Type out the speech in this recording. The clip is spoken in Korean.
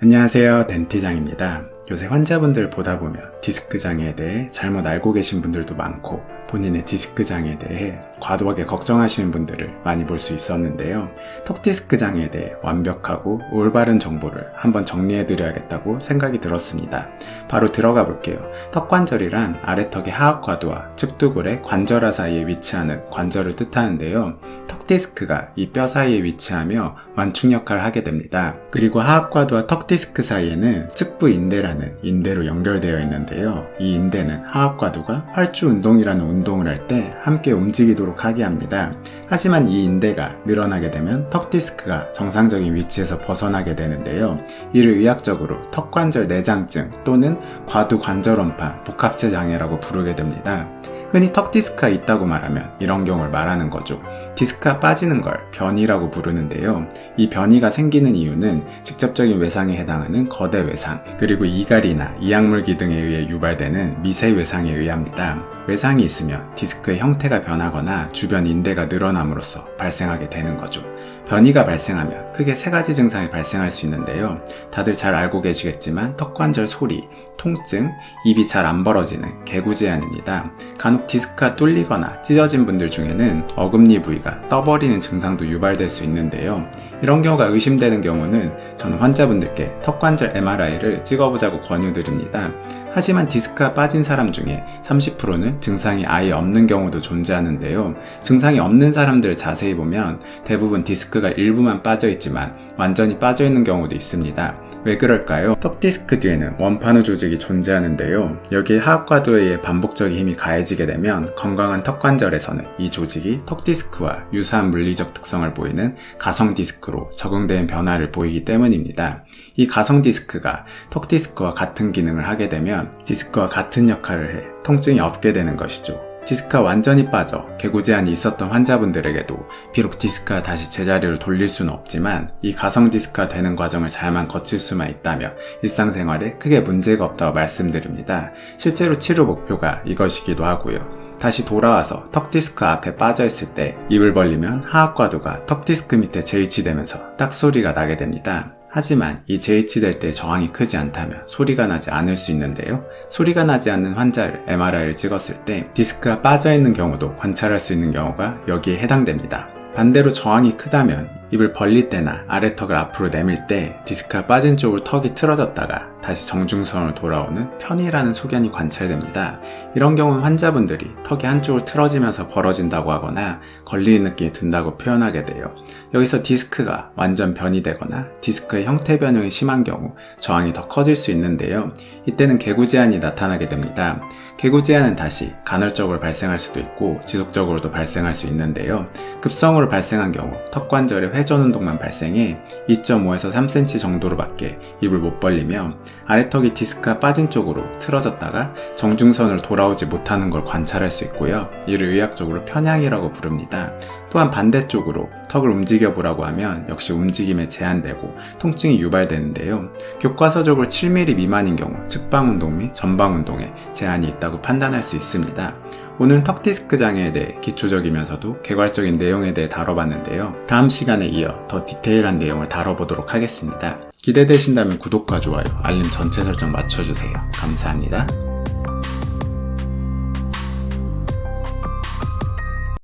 안녕하세요, 덴티장입니다. 요새 환자분들 보다 보면 디스크 장애에 대해 잘못 알고 계신 분들도 많고 본인의 디스크 장애에 대해 과도하게 걱정하시는 분들을 많이 볼 수 있었는데요. 턱 디스크 장애에 대해 완벽하고 올바른 정보를 한번 정리해 드려야겠다고 생각이 들었습니다. 바로 들어가 볼게요. 턱관절이란 아래턱의 하악과두와 측두골의 관절하 사이에 위치하는 관절을 뜻하는데요. 턱 디스크가 이 뼈 사이에 위치하며 완충 역할을 하게 됩니다. 그리고 하악과두와 턱 디스크 사이에는 측부 인대라는 인대로 연결되어 있는데요. 이 인대는 하악과두가 활주 운동이라는 운동을 할 때 함께 움직이도록 하게 합니다. 하지만 이 인대가 늘어나게 되면 턱 디스크가 정상적인 위치에서 벗어나게 되는데요. 이를 의학적으로 턱관절 내장증 또는 과두 관절원판 복합체 장애라고 부르게 됩니다. 흔히 턱 디스크가 있다고 말하면 이런 경우를 말하는 거죠. 디스크가 빠지는 걸 변이라고 부르는데요. 이 변이가 생기는 이유는 직접적인 외상에 해당하는 거대 외상, 그리고 이갈이나 이악물기 등에 의해 유발되는 미세 외상에 의합니다. 외상이 있으면 디스크의 형태가 변하거나 주변 인대가 늘어남으로써 발생하게 되는 거죠. 변이가 발생하면 크게 세 가지 증상이 발생할 수 있는데요. 다들 잘 알고 계시겠지만 턱관절 소리, 통증, 입이 잘 안 벌어지는 개구제한입니다. 간혹 디스크가 뚫리거나 찢어진 분들 중에는 어금니 부위가 떠버리는 증상도 유발될 수 있는데요. 이런 경우가 의심되는 경우는 저는 환자분들께 턱관절 MRI를 찍어보자고 권유드립니다. 하지만 디스크가 빠진 사람 중에 30%는 증상이 아예 없는 경우도 존재하는데요. 증상이 없는 사람들을 자세히 보면 대부분 디스크가 일부만 빠져 있지만 완전히 빠져 있는 경우도 있습니다. 왜 그럴까요? 턱 디스크 뒤에는 원판후 조직이 존재하는데요. 여기에 하악과두에 의해 반복적인 힘이 가해지게 되면 건강한 턱관절에서는 이 조직이 턱 디스크와 유사한 물리적 특성을 보이는 가성 디스크로 적응된 변화를 보이기 때문입니다. 이 가성 디스크가 턱 디스크와 같은 기능을 하게 되면 디스크와 같은 역할을 해 통증이 없게 되는 것이죠. 디스크가 완전히 빠져 개구제한이 있었던 환자분들에게도 비록 디스크가 다시 제자리로 돌릴 수는 없지만 이 가성 디스크가 되는 과정을 잘만 거칠 수만 있다면 일상생활에 크게 문제가 없다고 말씀드립니다. 실제로 치료 목표가 이것이기도 하고요. 다시 돌아와서 턱 디스크 앞에 빠져 있을 때 입을 벌리면 하악과두가 턱 디스크 밑에 재이치되면서 딱 소리가 나게 됩니다. 하지만 이 재이치될 때 저항이 크지 않다면 소리가 나지 않을 수 있는데요. 소리가 나지 않는 환자를 MRI를 찍었을 때 디스크가 빠져있는 경우도 관찰할 수 있는 경우가 여기에 해당됩니다. 반대로 저항이 크다면 입을 벌릴 때나 아래턱을 앞으로 내밀 때 디스크가 빠진 쪽으로 턱이 틀어졌다가 다시 정중선으로 돌아오는 편이라는 소견이 관찰됩니다. 이런 경우는 환자분들이 턱이 한쪽으로 틀어지면서 벌어진다고 하거나 걸리는 느낌이 든다고 표현하게 돼요. 여기서 디스크가 완전 변이되거나 디스크의 형태 변형이 심한 경우 저항이 더 커질 수 있는데요. 이때는 개구제한이 나타나게 됩니다. 개구제한은 다시 간헐적으로 발생할 수도 있고 지속적으로도 발생할 수 있는데요. 급성으로 발생한 경우 턱관절의 회전 운동만 발생해 2.5에서 3cm 정도로밖에 입을 못 벌리며 아래턱이 디스크가 빠진 쪽으로 틀어졌다가 정중선으로 돌아오지 못하는 걸 관찰할 수 있고요. 이를 의학적으로 편향이라고 부릅니다. 또한 반대쪽으로 턱을 움직여 보라고 하면 역시 움직임에 제한되고 통증이 유발되는데요. 교과서적으로 7mm 미만인 경우 측방 운동 및 전방 운동에 제한이 있다고 판단할 수 있습니다. 오늘은 턱 디스크 장애에 대해 기초적이면서도 개괄적인 내용에 대해 다뤄봤는데요. 다음 시간에 이어 더 디테일한 내용을 다뤄보도록 하겠습니다. 기대되신다면 구독과 좋아요, 알림 전체 설정 맞춰주세요. 감사합니다.